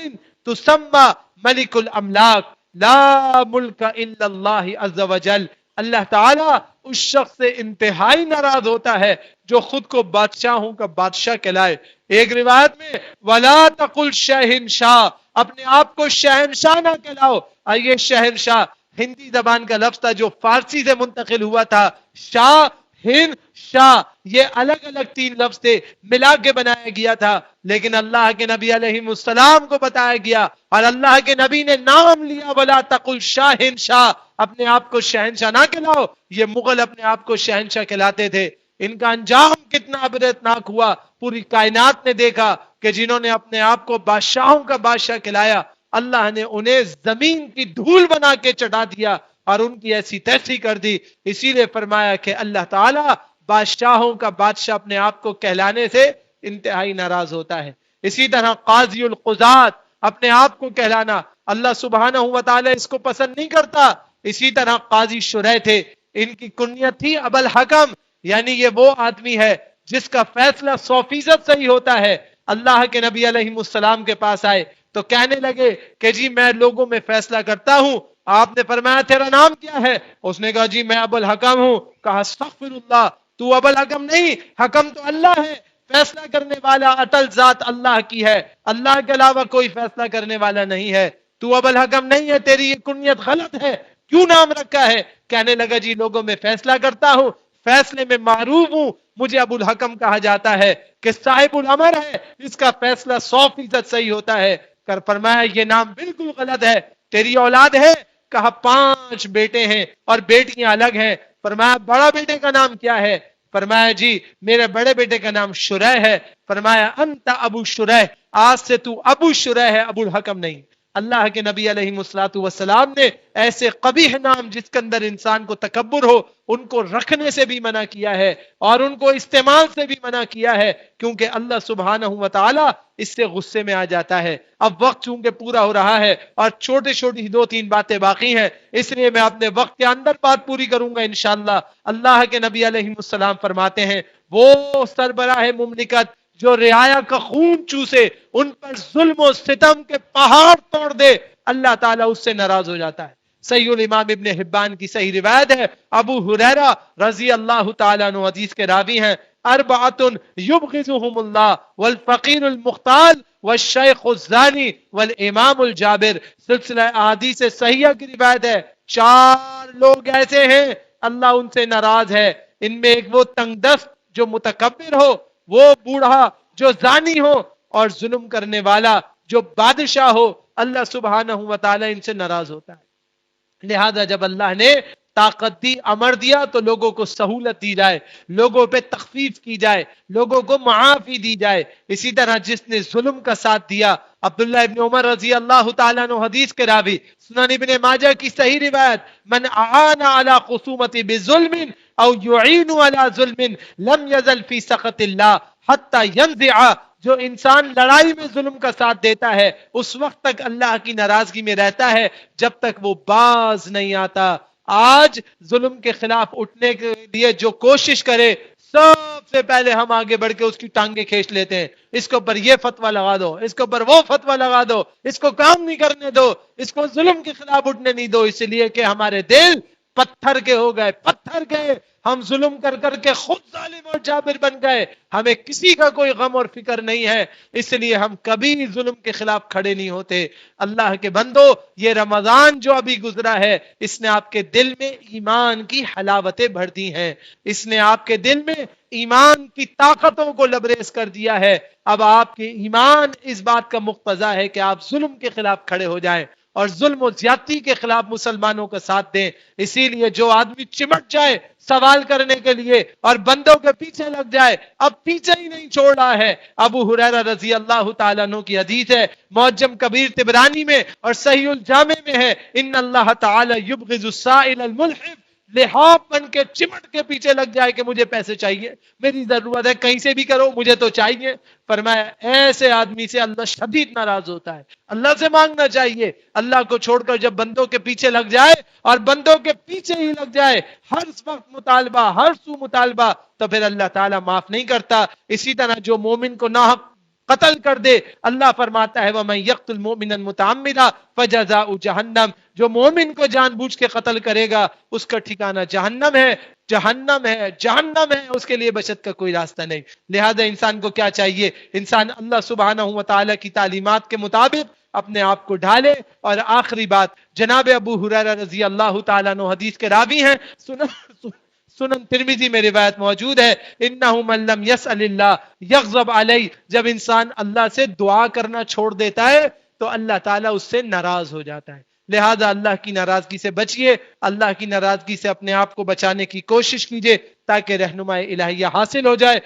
S1: تسمى ملک الاملاک لا ملک الا اللہ عز وجل۔ اللہ تعالیٰ اس شخص سے انتہائی ناراض ہوتا ہے جو خود کو بادشاہوں کا بادشاہ کہلائے۔ ایک روایت میں وَلَا تَقُلْ شَہِنْشَاہ، اپنے آپ کو شہنشاہ نہ کہلاؤ۔ یہ شہنشاہ ہندی زبان کا لفظ تھا جو فارسی سے منتقل ہوا تھا، شاہ، ہند، شاہ، یہ الگ الگ تین لفظ تھے، ملا کے بنایا گیا تھا، لیکن اللہ کے نبی علیہ السلام کو بتایا گیا اور اللہ کے نبی نے نام لیا وَلَا تَقُلْ شَاهِنْشَاہ، اپنے آپ کو شہنشاہ نہ کہلاؤ۔ یہ مغل اپنے آپ کو شہنشاہ کہلاتے تھے، ان کا انجام کتنا عبرتناک ہوا، پوری کائنات نے دیکھا کہ جنہوں نے اپنے آپ کو بادشاہوں کا بادشاہ کہلایا، اللہ نے انہیں زمین کی دھول بنا کے چٹا دیا اور ان کی ایسی تیسی کر دی۔ اسی لیے فرمایا کہ اللہ تعالیٰ بادشاہوں کا بادشاہ اپنے آپ کو کہلانے سے انتہائی ناراض ہوتا ہے۔ اسی طرح قاضی القضات، اپنے آپ کو کہلانا، اللہ سبحانہ و تعالی اس کو پسند نہیں کرتا۔ اسی طرح قاضی شرح تھے، ان کی کنیت تھی ابو الحکم، یعنی یہ وہ آدمی ہے جس کا فیصلہ 100% صحیح ہوتا ہے۔ اللہ کے نبی علیہ السلام کے پاس آئے تو کہنے لگے کہ جی میں لوگوں میں فیصلہ کرتا ہوں۔ آپ نے فرمایا تیرا نام کیا ہے؟ اس نے کہا جی میں ابو الحکم ہوں۔ کہا استغفر اللہ، تو ابو الحکم نہیں، حکم تو اللہ ہے، فیصلہ کرنے والا اٹل ذات اللہ کی ہے، اللہ کے علاوہ کوئی فیصلہ کرنے والا نہیں ہے، تو ابو الحکم نہیں ہے، تیری یہ کنیت غلط ہے، کیوں نام رکھا ہے؟ کہنے لگا جی لوگوں میں فیصلہ کرتا ہوں، فیصلے میں معروف ہوں، مجھے ابو الحکم کہا جاتا ہے کہ صاحب الامر ہے، اس کا فیصلہ 100% صحیح ہوتا ہے۔ کر فرمایا یہ نام بالکل غلط ہے، تیری اولاد ہے؟ کہا 5 بیٹے ہیں اور بیٹیاں الگ ہیں۔ فرمایا بڑا بیٹے کا نام کیا ہے؟ فرمایا جی میرے بڑے بیٹے کا نام شرح ہے۔ فرمایا انت ابو شرح، آج سے تو ابو شرح ہے، ابو الحکم نہیں۔ اللہ کے نبی علیہ الصلوۃ والسلام نے ایسے قبیح نام جس کے اندر انسان کو تکبر ہو ان کو رکھنے سے بھی منع کیا ہے اور ان کو استعمال سے بھی منع کیا ہے، کیونکہ اللہ سبحانہ و تعالی اس سے غصے میں آ جاتا ہے۔ اب وقت چونکہ پورا ہو رہا ہے اور چھوٹی چھوٹی 2-3 باتیں باقی ہیں، اس لیے میں اپنے وقت کے اندر بات پوری کروں گا انشاءاللہ۔ اللہ کے نبی علیہ السلام فرماتے ہیں وہ سربراہ مملکت جو رعایا کا خون چوسے، ان پر ظلم و ستم کے پہاڑ توڑ دے، اللہ تعالیٰ اس سے ناراض ہو جاتا ہے۔ صحیح الامام ابن حبان کی صحیح روایت ہے، ابو ہریرہ رضی اللہ تعالیٰ عنہ حدیث کے راوی ہیں، اربعۃ یبغضهم اللہ والفقیر المختال والشیخ الزانی والامام الجابر۔ سلسلہ احادیث صحیحہ کی روایت ہے 4 لوگ ایسے ہیں اللہ ان سے ناراض ہے، ان میں ایک وہ تنگ دست جو متکبر ہو، وہ بوڑھا جو زانی ہو، اور ظلم کرنے والا جو بادشاہ ہو، اللہ سبحانہ و تعالی ان سے ناراض ہوتا ہے۔ لہذا جب اللہ نے طاقت دی، امر دیا تو لوگوں کو سہولت دی جائے، لوگوں پہ تخفیف کی جائے، لوگوں کو معافی دی جائے۔ اسی طرح جس نے ظلم کا ساتھ دیا، عبداللہ ابن عمر رضی اللہ تعالیٰ عنہ حدیث کے راوی، سنن ابن ماجہ کی صحیح روایت، من اعان علی خصومت بظلم او یعین علی ظلم لم یزل فی سخط اللہ حتی ینزع، جو انسان لڑائی میں ظلم کا ساتھ دیتا ہے اس وقت تک اللہ کی ناراضگی میں رہتا ہے جب تک وہ باز نہیں آتا۔ آج ظلم کے خلاف اٹھنے کے لیے جو کوشش کرے، سب سے پہلے ہم آگے بڑھ کے اس کی ٹانگیں کھینچ لیتے ہیں، اس کے اوپر یہ فتویٰ لگا دو، اس کے اوپر وہ فتویٰ لگا دو، اس کو کام نہیں کرنے دو، اس کو ظلم کے خلاف اٹھنے نہیں دو، اس لیے کہ ہمارے دل پتھر کے ہو گئے، پتھر کے، ہم ظلم کر کر کے خود ظالم اور جابر بن گئے، ہمیں کسی کا کوئی غم اور فکر نہیں ہے، اس لیے ہم کبھی ظلم کے خلاف کھڑے نہیں ہوتے۔ اللہ کے بندو، یہ رمضان جو ابھی گزرا ہے اس نے آپ کے دل میں ایمان کی حلاوتیں بھر دی ہیں، اس نے آپ کے دل میں ایمان کی طاقتوں کو لبریز کر دیا ہے۔ اب آپ کے ایمان اس بات کا مقتضا ہے کہ آپ ظلم کے خلاف کھڑے ہو جائیں اور ظلم و زیادتی کے خلاف مسلمانوں کا ساتھ دیں۔ اسی لیے جو آدمی چمٹ جائے سوال کرنے کے لیے اور بندوں کے پیچھے لگ جائے، اب پیچھے ہی نہیں چھوڑ رہا ہے۔ ابو ہریرہ رضی اللہ تعالیٰ عنہ کی حدیث ہے، معجم کبیر طبرانی میں اور صحیح الجامع میں ہے، ان اللہ تعالی یبغض السائل الملحف، لحاف بن کے چمٹ کے پیچھے لگ جائے کہ مجھے پیسے چاہیے، میری ضرورت ہے، کہیں سے بھی کرو مجھے تو چاہیے۔ فرمایا ایسے آدمی سے اللہ شدید ناراض ہوتا ہے، اللہ سے مانگنا چاہیے۔ اللہ کو چھوڑ کر جب بندوں کے پیچھے لگ جائے اور بندوں کے پیچھے ہی لگ جائے، ہر وقت مطالبہ، ہر سو مطالبہ، تو پھر اللہ تعالیٰ معاف نہیں کرتا۔ اسی طرح جو مومن کو ناحق قتل کر دے، اللہ فرماتا ہے وَمَن يَقْتُلْ مُؤْمِنًا مُتَعَمِّدًا فَجَزَاؤُهُ جَهَنَّمُ، جو مومن کو جان بوجھ کے قتل کرے گا اس کا ٹھکانہ جہنم ہے، جہنم ہے، جہنم ہے، اس کے لیے بچت کا کوئی راستہ نہیں۔ لہذا انسان کو کیا چاہیے؟ انسان اللہ سبحانہ و تعالیٰ کی تعلیمات کے مطابق اپنے آپ کو ڈھالے۔ اور آخری بات، جناب ابو ہریرہ رضی اللہ تعالیٰ عنہ حدیث کے راوی ہیں، سنن ترمذی میں روایت موجود ہے، انہ من لم یسأل اللہ یغضب علیہ، جب انسان اللہ سے دعا کرنا چھوڑ دیتا ہے تو اللہ تعالیٰ اس سے ناراض ہو جاتا ہے۔ لہذا اللہ کی ناراضگی سے بچیے، اللہ کی ناراضگی سے اپنے آپ کو بچانے کی کوشش کیجیے تاکہ رہنمائی الہیہ حاصل ہو جائے۔